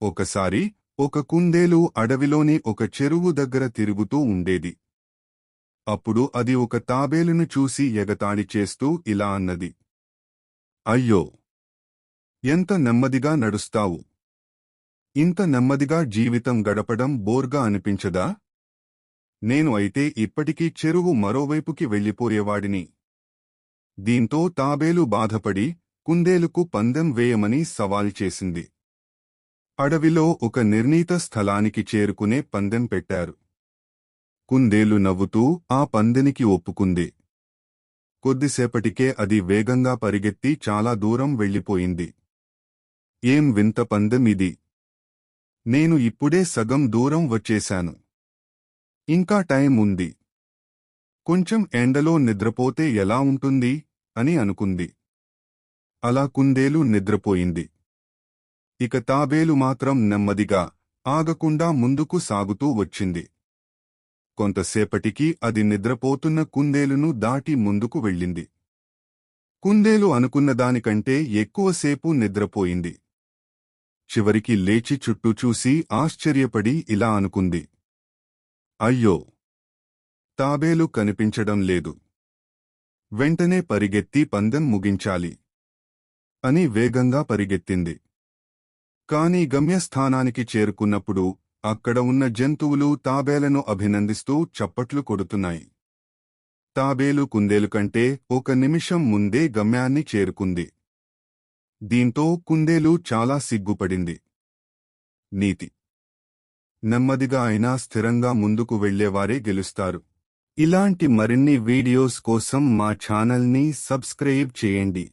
ఒకసారి ఒక కుందేలు అడవిలోని ఒక చెరువు దగ్గర తిరుగుతూ ఉండేది. అప్పుడు అది ఒక తాబేలును చూసి ఎగతాళి చేస్తూ ఇలా అన్నది. అయ్యో! ఎంత నెమ్మదిగా నడుస్తావు! ఇంత నెమ్మదిగా జీవితం గడపడం బోర్గా అనిపించదా? నేను అయితే ఇప్పటికీ చెరువు మరోవైపుకి వెళ్ళిపోయేవాడిని. దీంతో తాబేలు బాధపడి కుందేలుకు పందెం వేయమని సవాల్ చేసింది. అడవిలో ఒక నిర్ణీత స్థలానికి చేరుకునే పందెం పెట్టారు. కుందేలు నవ్వుతూ ఆ పందెనికి ఒప్పుకుంది. కొద్దిసేపటికే అది వేగంగా పరిగెత్తి చాలా దూరం వెళ్ళిపోయింది. ఏం వింత పందెం ఇది! నేను ఇప్పుడే సగం దూరం వచ్చేశాను. ఇంకా టైం ఉంది. కొంచెం ఎండలో నిద్రపోతే ఎలా ఉంటుంది అని అనుకుంది. అలా కుందేలు నిద్రపోయింది. ఇక తాబేలు మాత్రం నెమ్మదిగా, ఆగకుండా ముందుకు సాగుతూ వచ్చింది. కొంతసేపటికి అది నిద్రపోతున్న కుందేలును దాటి ముందుకు వెళ్ళింది. కుందేలు అనుకున్నదానికంటే ఎక్కువసేపు నిద్రపోయింది. చివరికి లేచి చుట్టూ చూసి ఆశ్చర్యపడి ఇలా అనుకుంది. అయ్యో! తాబేలు కనిపించడం లేదు. వెంటనే పరిగెత్తి పందెం ముగించాలి అని వేగంగా పరిగెత్తింది. కాని గమ్యస్థానానికి చేరుకున్నప్పుడు అక్కడ ఉన్న జంతువులు తాబేలను అభినందిస్తూ చప్పట్లు కొడుతున్నాయి. తాబేలు కుందేలు కంటే ఒక నిమిషం ముందే గమ్యాన్ని చేరుకుంది. దీంతో కుందేలు చాలా సిగ్గుపడింది. నీతి: నెమ్మదిగా అయినా స్థిరంగా ముందుకు వెళ్లేవారే గెలుస్తారు. ఇలాంటి మరిన్ని వీడియోస్ కోసం మా ఛానల్ని సబ్స్క్రైబ్ చేయండి.